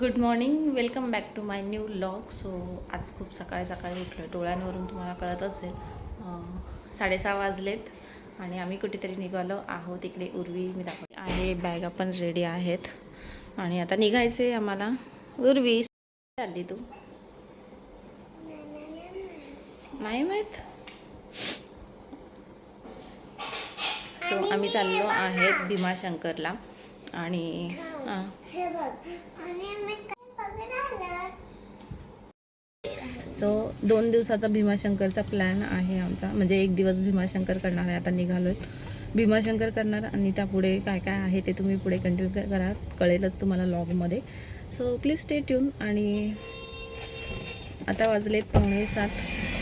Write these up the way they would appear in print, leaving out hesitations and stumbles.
Good morning, welcome back to my new vlog. So आज खूप सकाळी सकाळी उठलो. डोळ्यांवरून तुम्हाला कळत असेल 6:30 वाजलेत आणि आम्ही कुठेतरी निघालो आहोत. इकडे उर्वी मी दाखवली आहे, बॅगा पण रेडी आहेत आणि आता निघायचे आम्हाला. उर्वी चालली तू? नाही माहीत. सो आम्ही चाललो आहेत भीमाशंकरला आणि सो 2 दिवसाचा भीमाशंकरचा प्लॅन आहे आमचा. म्हणजे 1 दिवस भीमाशंकर करणार आहे. आता निघालो आहे भीमाशंकर करणार आणि त्यापुढे काय काय आहे ते तुम्ही पुढे कंटिन्यू करा, कळेलच तुम्हाला व्लॉगमध्ये. So please stay tune. आणि आता वाजलेत 6:45.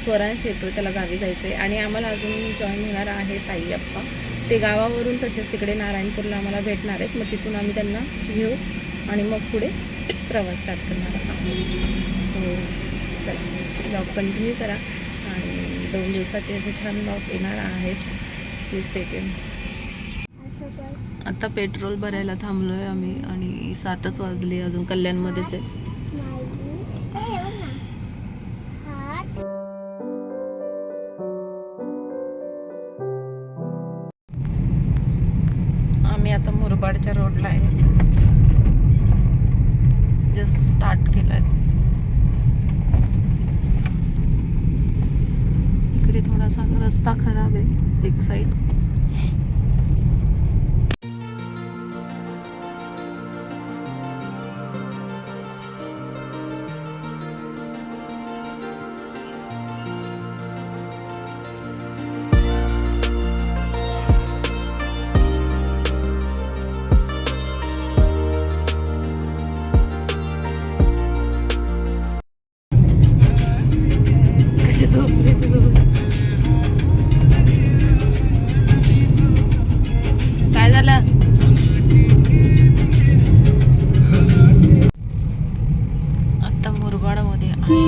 स्वरांश येतो, त्याला गावी जायचं आहे आणि आम्हाला अजून जॉईन होणार आहे ताई अप्पा. ते गावावरून तसेच तिकडे नारायणपूरला आम्हाला भेटणार आहेत. मग तिथून आम्ही त्यांना घेऊ आणि मग पुढे प्रवास स्टार्ट करणार आहोत. सो चला, ब्लॉग कंटिन्यू करा आणि 2 दिवसाचे असे छान ब्लॉग येणार आहेत. Please stay tune. आता पेट्रोल भरायला थांबलो आहे आम्ही आणि 7च वाजले, अजून कल्याणमध्येच आहे. आम्ही आता मुरबाडच्या रोडला आहे. जस्ट स्टार्ट केलं आहे. इकडे थोडासा रस्ता खराब आहे एक साईड. काय झालं? आता मुरबाडमध्ये आहे.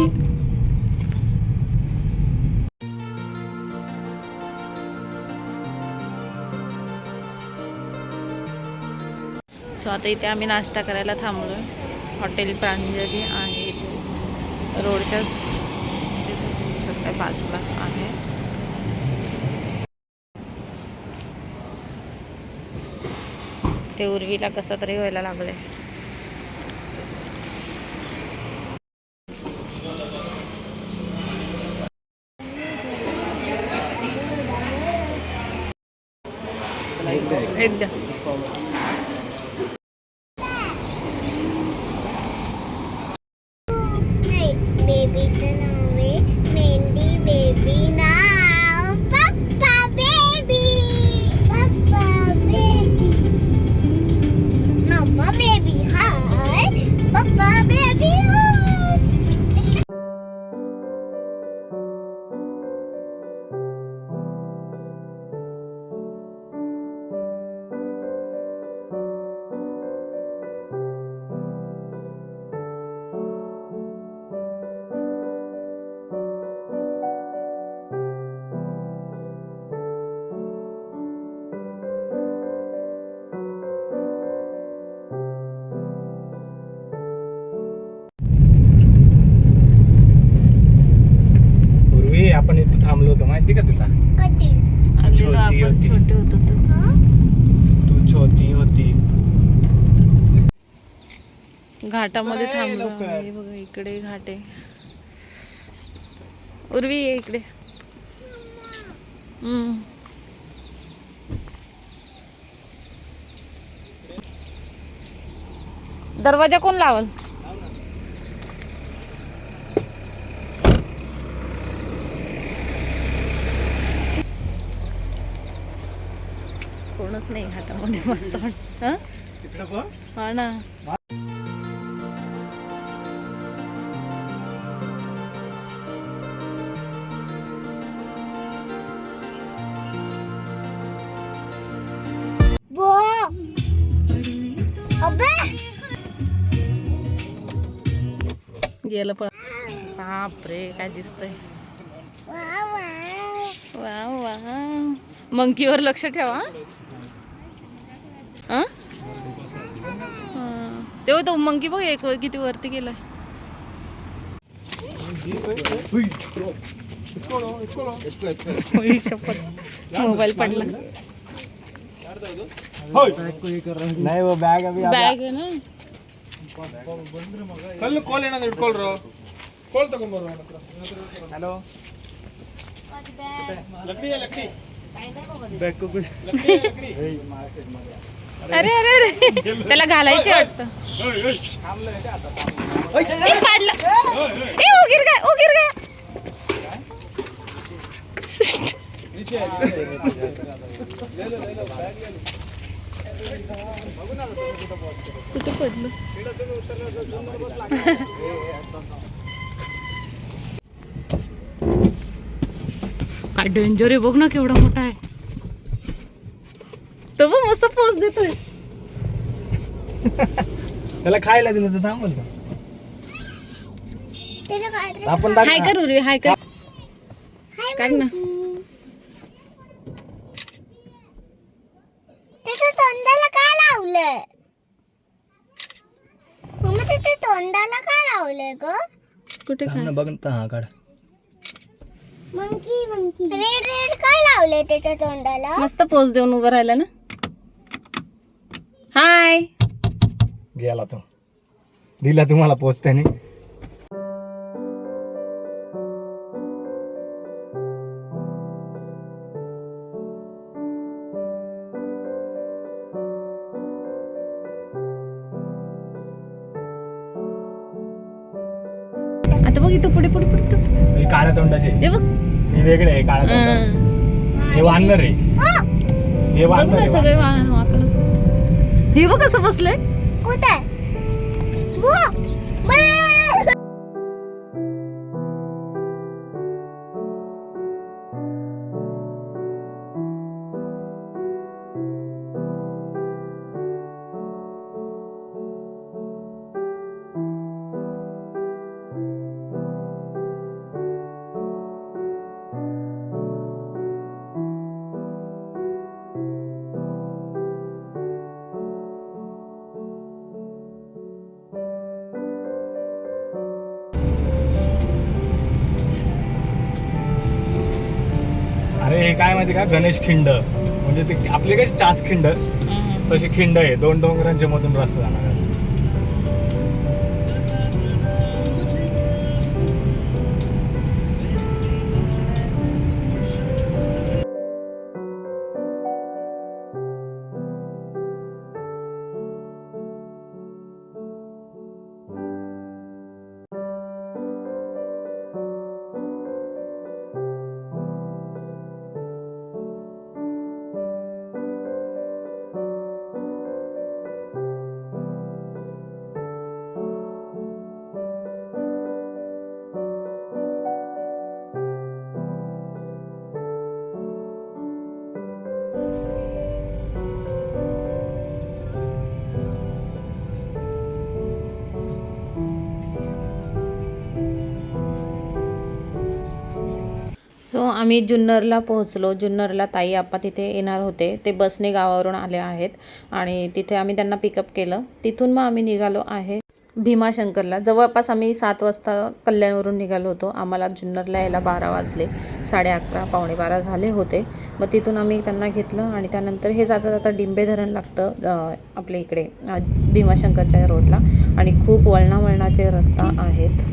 सो आता इथे आम्ही नाश्ता करायला थांबलो. हॉटेल प्रांजली आहे इथे रोडच्याच बाजूला आहे. ते उर्वीला कसं तरी व्हायला लागले. एकदा बेबीचं नाव आहे मेंढी. बेबी नाव पप्पा बेबी. पप्पा बेबी. Mamma baby hi. पप्पा बेबी हाय. आपण इथं थांबलो होतो, माहिती का तुला? कधी आलेलो आपण, छोटे होतो तू छोटी होती. घाटामध्ये चला, थांबलो लवकर. आम्ही. बघा इकडे घाट आहे. उर्वी ये इकडे. दरवाजा कोण लावल? कोणच नाही घाटामध्ये. मस्त वाटतं. हा ना. बो अबे गेलं पण. बापरे काय दिसतंय. वा वा. मंकीवर लक्ष ठेवा. तेव्हा तो मंकी बघ एक किती वरती गेलाय. होय, शपथ मोबाईल पडला. नाही वो बॅग अभी बॅग आहे ना. कॉल येणार कॉल रो कॉल तಗೊಂಡ್ಬರೋ हॅलो लकड़ी है लकड़ी बैग को कुछ अरे अरे अरे त्याला घालायचे वाटतं. ए, काढलं. ए, उगीर काय कुठे पडलं. काय डेंजर आहे बघ ना, केवढा मोठा आहे तो. बघ मस्त पोच देतोय. त्याला खायला दिलं तर थांबल का त्याला काय आपण हाय कर उरी, हाय कर. काढ ना. त्याच्या तोंडाला काय लावलंय मम्मा? त्याच्या तोंडाला काय लावलंय ग? कुठे काय बघ ना हा काढ. मंकी रेड रेड काय लावलंय त्याच्या तोंडाला? मस्त पोच देऊन उभं राहिला ना. हाय. गेला तो, दिला तुम्हाला पोच त्याने. आता बघ इथं पुढे पुढे पुढे पुढे. हे काळ्या तोंडाचे, हे बघ. हे वेगळे आहे काळ्या तोंडाचे. हे वानर आहे, हे बघ वानर ना आहे. सगळे वाकडच. हे बघ कसं बसलंय. कुठे? वो अरे हे काय माहिती का, गणेश खिंड म्हणजे ते आपले कशी चाच खिंड तशी खिंड आहे. 2 डोंगरांच्या मधून रस्ता जाणार आहे. सो आम्ही जुन्नरला पोहोचलो. जुन्नरला ताई आप्पा तिथे येणार होते. ते बसने गावावरून आले आहेत आणि तिथे आम्ही त्यांना पिकअप केलं. तिथून मग आम्ही निघालो आहे भीमाशंकरला. जवळपास आम्ही 7 वाजता कल्याणवरून निघालो होतो. आम्हाला जुन्नरला यायला 12 वाजले. 11:30 पावणे 12 झाले होते. मग तिथून आम्ही त्यांना घेतलं आणि त्यानंतर हे जाता जाता डिंबे धरण लागतं आपल्या इकडे भीमाशंकरच्या रोडला आणि खूप वळणावळणाचे रस्ता आहेत.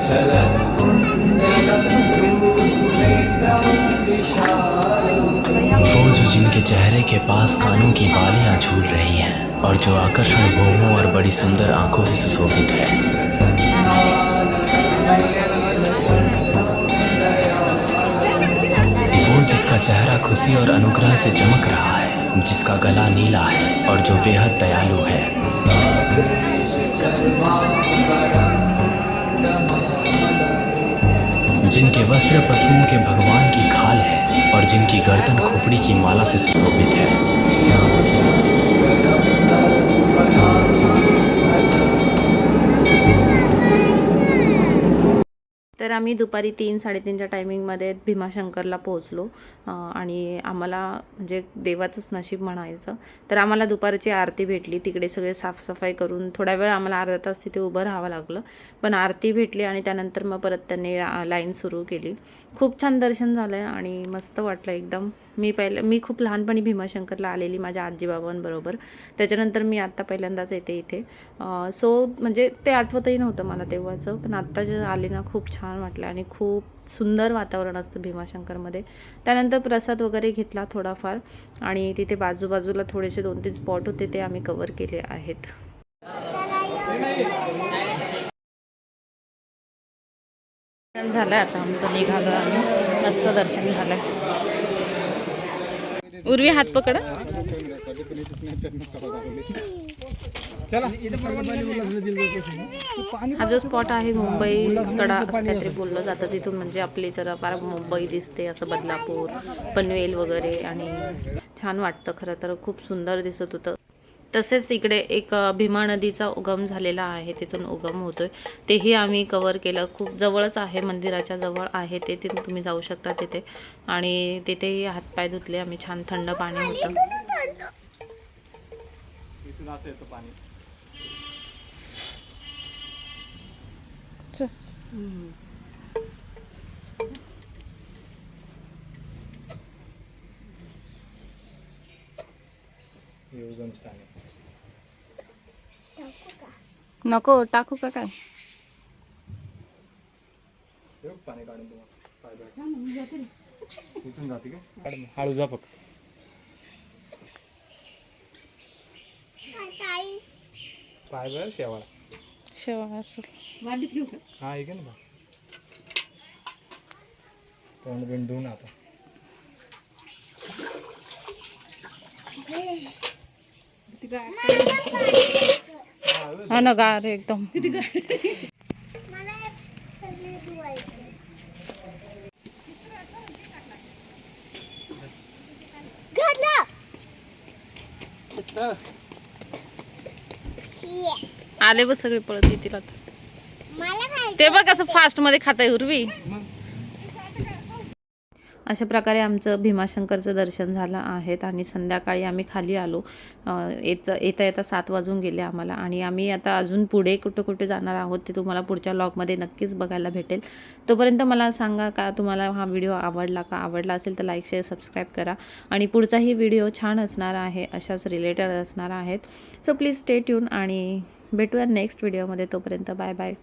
वो जो जिनके चेहरे के पास कानों की बालियां झूल रही हैं और जो आकर्षण भौहों और बड़ी सुंदर आंखों से सुशोभित है। वो जिसका चेहरा खुशी और अनुग्रह से चमक रहा है, जिसका गला नीला है और जो बेहद दयालु है। जिनके वस्त्र पशुओं के भगवान की खाल है और जिनकी गर्दन खोपड़ी की माला से सुशोभित है। तर आम्ही दुपारी 3-3:30च्या टायमिंगमध्ये भीमाशंकरला पोहोचलो आणि आम्हाला म्हणजे देवाचंच नशीब म्हणायचं. तर आम्हाला दुपारची आरती भेटली. तिकडे सगळे साफसफाई करून थोडा वेळ आम्हाला अर्धा तास तिथे उभं राहावं लागलं. पण आरती भेटली आणि त्यानंतर मग परत त्यांनी लाईन सुरू केली. खूप छान दर्शन झालं आणि मस्त वाटलं एकदम. मी खूप लहानपणी भीमाशंकरला आलेली माझ्या आजीबाबांबरोबर. त्याच्यानंतर मी आत्ता पहिल्यांदाच येते इथे. सो म्हणजे ते आठवतही नव्हतं मला तेव्हाचं. पण आत्ता जे आले ना खूप छान वाटलं आणि खूप सुंदर वातावरण असतं भीमाशंकरमध्ये. त्यानंतर प्रसाद वगैरे घेतला थोडाफार आणि तिथे बाजूबाजूला थोडेसे 2-3 स्पॉट होते ते आम्ही कव्हर केले आहेत. झालं आता आमचं निघालो आणि मस्त दर्शन झालं. उर्वी हात पकडा. हा जो स्पॉट आहे मुंबई कडा असं काहीतरी बोललं जातं. तिथून म्हणजे आपली जरा फार मुंबई दिसते असं, बदलापूर पनवेल वगैरे, आणि छान वाटतं. खरं तर खूप सुंदर दिसत होतं. तसेच तिकडे एक भीमा नदीचा उगम झालेला आहे, तिथून उगम होतोय, तेही आम्ही कव्हर केलं. खूप जवळच आहे, मंदिराच्या जवळ आहे ते. तिथून तुम्ही जाऊ शकता तिथे आणि तिथेही हातपाय धुतले आम्ही. छान थंड पाणी होतं. इथून असं येतं पाणी. हे उगमस्थान आहे. नको टाकू का काय? हे बघ पाणी काढून तुम्हाला इथून जाते का? काढ मग. हळू जा फक्त. पाय बरं शेवाळा. शेवाळा असेल. हा आहे का ना. तोंड बिंड धुवून आता. हा ना, गार एकदम. आले बस सगळे पळत येतील आता. ते बघ असं फास्ट मध्ये खाताय उर्वी. अशा प्रकारे आमचं भीमाशंकरचं दर्शन झालं आहे आणि संध्याकाळी आम्ही खाली आलो. येता येता 7 वाजून गेले आम्हाला आणि आम्ही आता अजून पुढे कुठे कुठे जाणार आहोत ते तुम्हाला पुढच्या व्लॉगमध्ये नक्कीच बघायला भेटेल. तोपर्यंत मला सांगा का तुम्हाला हा व्हिडिओ आवडला का? आवडला असेल तर लाईक शेअर सबस्क्राईब करा आणि पुढचाही व्हिडिओ छान असणार आहे, अशाच रिलेटेड असणार आहेत. सो प्लीज स्टे ट्यून आणि भेटूया नेक्स्ट व्हिडिओमध्ये. तोपर्यंत बाय बाय.